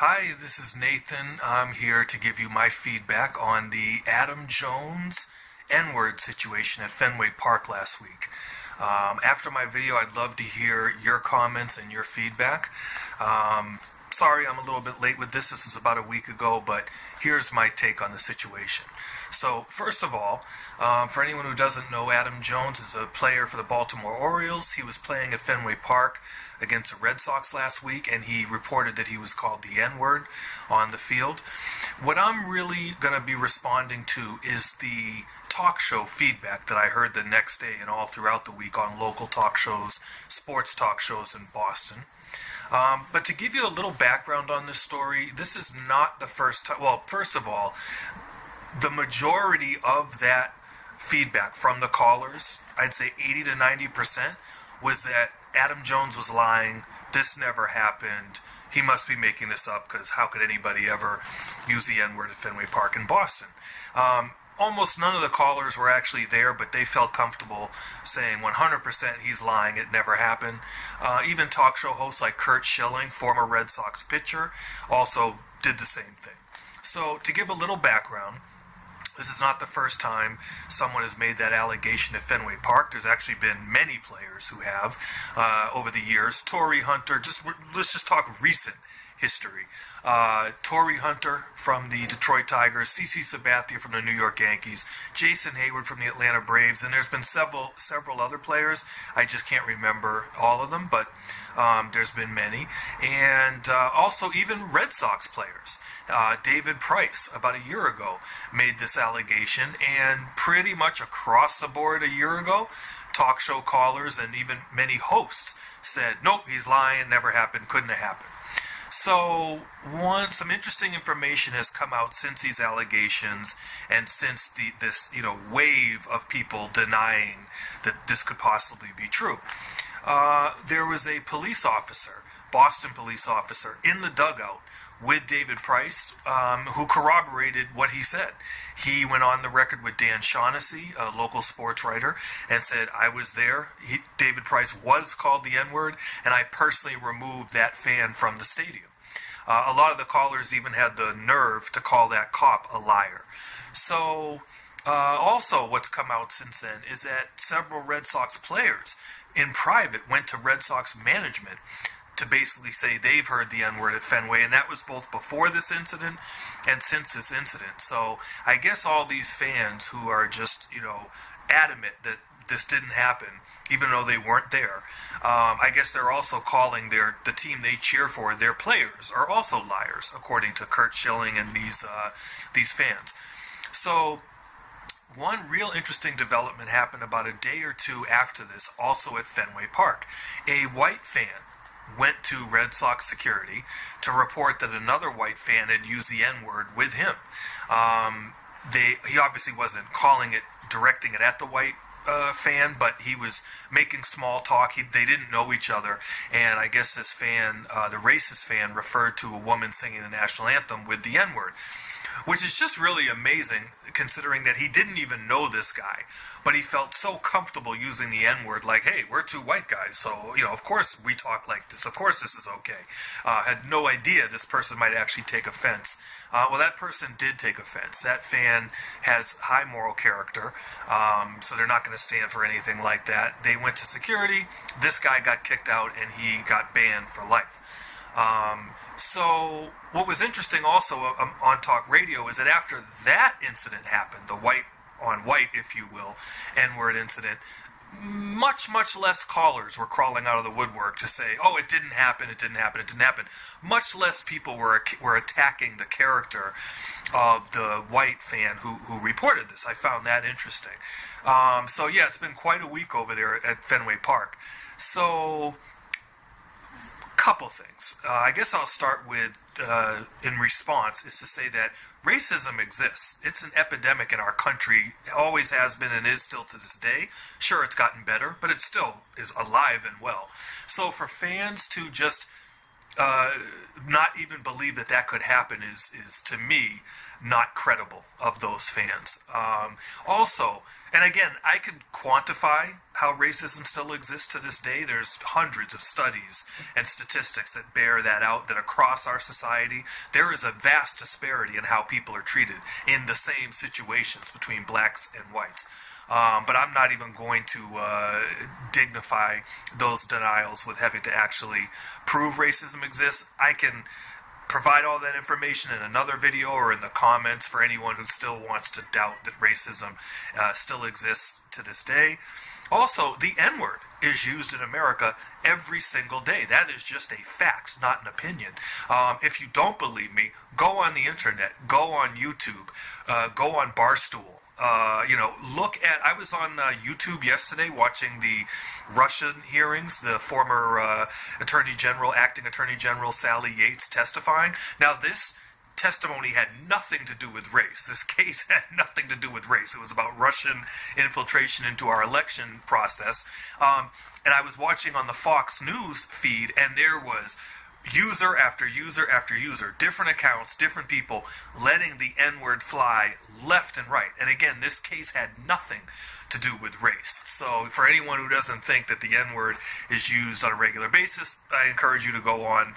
Hi, this is Nathan. I'm here to give you my feedback on the Adam Jones N-word situation at Fenway Park last week. After my video, I'd love to hear your comments and your feedback. Sorry I'm a little bit late with this. This was about a week ago, but here's my take on the situation. So, first of all, for anyone who doesn't know, Adam Jones is a player for the Baltimore Orioles. He was playing at Fenway Park against the Red Sox last week, and he reported that he was called the N-word on the field. What I'm really going to be responding to is the talk show feedback that I heard the next day and all throughout the week on local talk shows, sports talk shows in Boston. But to give you a little background on this story, this is not the first time. Well, first of all, the majority of that feedback from the callers, I'd say 80 to 90%, was that Adam Jones was lying. This never happened. He must be making this up because how could anybody ever use the N-word at Fenway Park in Boston? Almost none of the callers were actually there, but they felt comfortable saying 100% he's lying, it never happened. Even talk show hosts like Curt Schilling, former Red Sox pitcher, also did the same thing. So to give a little background, this is not the first time someone has made that allegation at Fenway Park. There's actually been many players who have over the years. Torrey Hunter, let's just talk recent history. Torrey Hunter from the Detroit Tigers, CC Sabathia from the New York Yankees, Jason Hayward from the Atlanta Braves, and there's been several other players. I just can't remember all of them, but there's been many. And also even Red Sox players. David Price, about a year ago, made this allegation, and pretty much across the board a year ago, talk show callers and even many hosts said, nope, he's lying, never happened, couldn't have happened. So, some interesting information has come out since these allegations and since this wave of people denying that this could possibly be true. There was a police officer, Boston police officer, in the dugout with David Price, who corroborated what he said. He went on the record with Dan Shaughnessy, a local sports writer, and said, I was there. David Price was called the N-word, and I personally removed that fan from the stadium. A lot of the callers even had the nerve to call that cop a liar. So, also what's come out since then is that several Red Sox players in private went to Red Sox management to basically say they've heard the N-word at Fenway, and that was both before this incident and since this incident. So I guess all these fans who are just, adamant that this didn't happen, even though they weren't there, I guess they're also calling the team they cheer for, their players, are also liars, according to Curt Schilling and these fans. So one real interesting development happened about a day or two after this, also at Fenway Park. A white fan went to Red Sox security to report that another white fan had used the N-word with him. He obviously wasn't directing it at the white fan, but he was making small talk. They didn't know each other, and I guess this fan, the racist fan, referred to a woman singing the national anthem with the N-word, which is just really amazing considering that he didn't even know this guy, but he felt so comfortable using the N-word, like, hey, we're two white guys, so, of course we talk like this, of course this is okay. Had no idea this person might actually take offense. Well, that person did take offense. That fan has high moral character, so they're not going to stand for anything like that. They went to security, this guy got kicked out, and he got banned for life. So what was interesting also on talk radio is that after that incident happened, the white on white, if you will, N-word incident, much less callers were crawling out of the woodwork to say, oh, it didn't happen. Much less people were attacking the character of the white fan who reported this. I found that interesting. So yeah, it's been quite a week over there at Fenway Park. So, couple things. I guess I'll start with, in response, is to say that racism exists. It's an epidemic in our country. It always has been and is still to this day. Sure, it's gotten better, but it still is alive and well. So for fans to just not even believe that that could happen is to me not credible of those fans. Also, and again, I could quantify how racism still exists to this day. There's hundreds of studies and statistics that bear that out, that across our society, there is a vast disparity in how people are treated in the same situations between blacks and whites. But I'm not even going to dignify those denials with having to actually prove racism exists. I can provide all that information in another video or in the comments for anyone who still wants to doubt that racism still exists to this day. Also, the N-word is used in America every single day. That is just a fact, not an opinion. If you don't believe me, go on the internet, go on YouTube, go on Barstool. Look at, I was on YouTube yesterday watching the Russian hearings, the former acting Attorney General Sally Yates testifying. Now, this testimony had nothing to do with race. This case had nothing to do with race. It was about Russian infiltration into our election process. And I was watching on the Fox News feed, and there was user after user after user, different accounts, different people, letting the N-word fly left and right. And again, this case had nothing to do with race. So for anyone who doesn't think that the N-word is used on a regular basis, I encourage you to go on,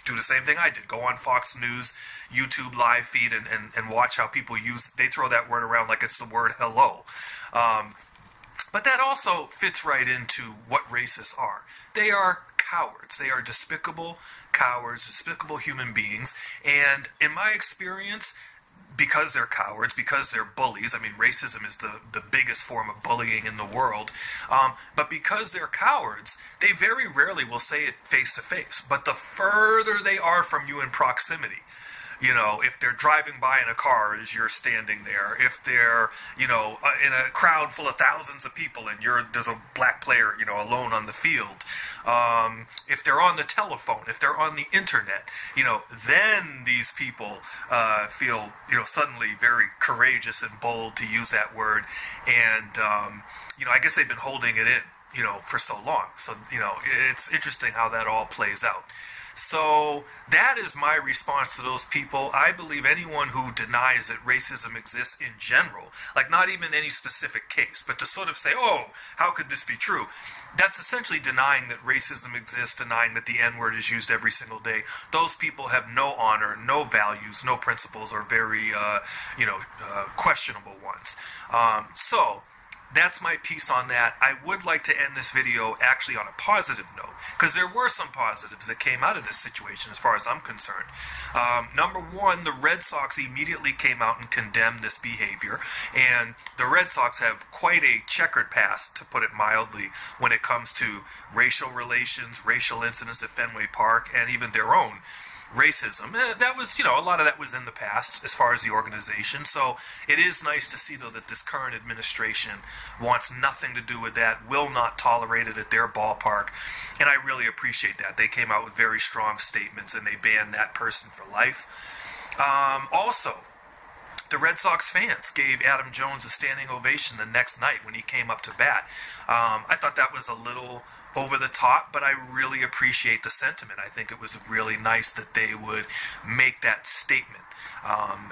do the same thing I did. Go on Fox News, YouTube live feed, and watch how people they throw that word around like it's the word hello. But that also fits right into what racists are. They are cowards. They are despicable cowards, despicable human beings. And in my experience, because they're cowards, because they're bullies, I mean, racism is the biggest form of bullying in the world, but because they're cowards, they very rarely will say it face to face. But the further they are from you in proximity, if they're driving by in a car as you're standing there, if they're, in a crowd full of thousands of people and there's a black player, alone on the field, if they're on the telephone, if they're on the internet, then these people feel, suddenly very courageous and bold to use that word. And, I guess they've been holding it in, for so long. So, it's interesting how that all plays out. So that is my response to those people. I believe anyone who denies that racism exists in general, like not even any specific case, but to sort of say, oh, how could this be true? That's essentially denying that racism exists, denying that the N-word is used every single day. Those people have no honor, no values, no principles, or very, questionable ones. So that's my piece on that. I would like to end this video actually on a positive note, because there were some positives that came out of this situation as far as I'm concerned. Number one, the Red Sox immediately came out and condemned this behavior, and the Red Sox have quite a checkered past, to put it mildly, when it comes to racial relations, racial incidents at Fenway Park, and even their own racism. That was, a lot of that was in the past as far as the organization. So it is nice to see, though, that this current administration wants nothing to do with that, will not tolerate it at their ballpark. And I really appreciate that. They came out with very strong statements and they banned that person for life. Also, the Red Sox fans gave Adam Jones a standing ovation the next night when he came up to bat. I thought that was a little over the top, but I really appreciate the sentiment. I think it was really nice that they would make that statement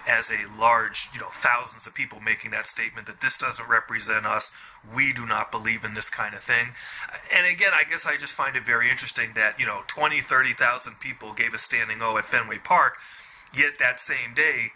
as a large, thousands of people making that statement that this doesn't represent us. We do not believe in this kind of thing. And again, I guess I just find it very interesting that, 20, 30,000 people gave a standing O at Fenway Park, yet that same day,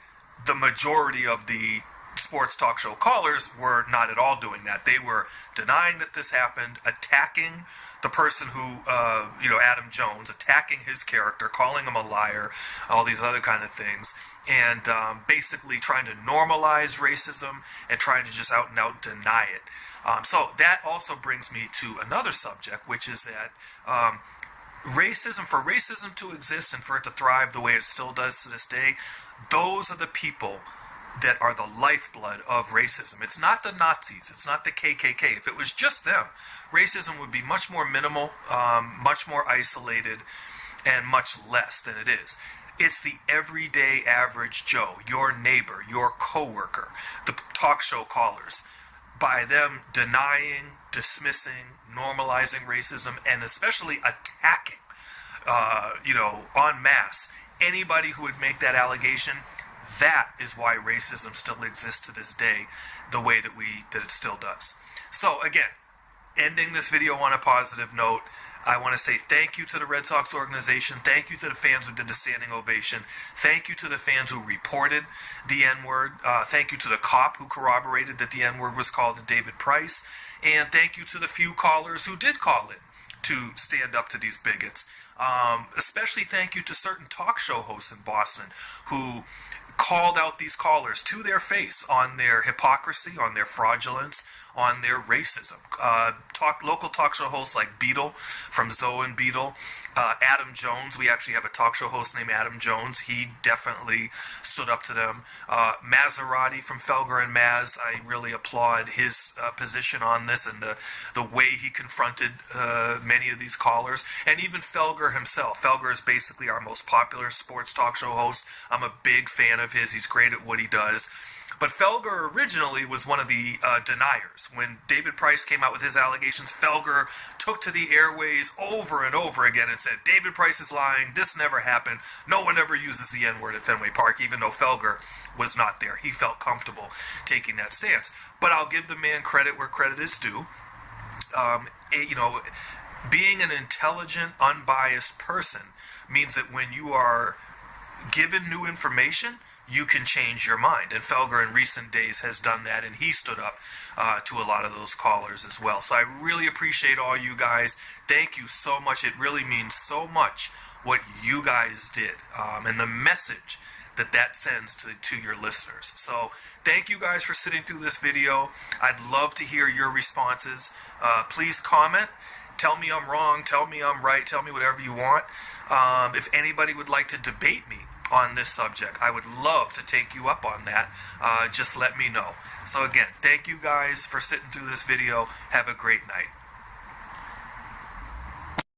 the majority of the sports talk show callers were not at all doing that. They were denying that this happened, attacking the person who, Adam Jones, attacking his character, calling him a liar, all these other kind of things, and basically trying to normalize racism and trying to just out and out deny it. So that also brings me to another subject, which is that for racism to exist and for it to thrive the way it still does to this day, those are the people that are the lifeblood of racism. It's not the Nazis. It's not the KKK. If it was just them, racism would be much more minimal, much more isolated, and much less than it is. It's the everyday average Joe, your neighbor, your coworker, the talk show callers. By them denying, dismissing, normalizing racism, and especially attacking en masse. Anybody who would make that allegation, that is why racism still exists to this day the way that it still does. So again, ending this video on a positive note, I want to say thank you to the Red Sox organization. Thank you to the fans who did the standing ovation. Thank you to the fans who reported the N-word. Thank you to the cop who corroborated that the N-word was called to David Price. And thank you to the few callers who did call in to stand up to these bigots. Especially thank you to certain talk show hosts in Boston who called out these callers to their face on their hypocrisy, on their fraudulence, on their racism. Local talk show hosts like Beetle from Zoe and Beetle, Adam Jones. We actually have a talk show host named Adam Jones. He definitely stood up to them. Maserati from Felger and Maz. I really applaud his position on this and the way he confronted many of these callers. And even Felger himself. Felger is basically our most popular sports talk show host. I'm a big fan of his. He's great at what he does. But Felger originally was one of the deniers. When David Price came out with his allegations, Felger took to the airways over and over again and said, David Price is lying, this never happened, no one ever uses the N-word at Fenway Park, even though Felger was not there. He felt comfortable taking that stance. But I'll give the man credit where credit is due. Being an intelligent, unbiased person means that when you are given new information, you can change your mind. And Felger in recent days has done that, and he stood up to a lot of those callers as well. So I really appreciate all you guys. Thank you so much. It really means so much what you guys did, and the message that sends to your listeners. So thank you guys for sitting through this video. I'd love to hear your responses. Please comment. Tell me I'm wrong. Tell me I'm right. Tell me whatever you want. If anybody would like to debate me on this subject, I would love to take you up on that. Just let me know. So again, thank you guys for sitting through this video. Have a great night.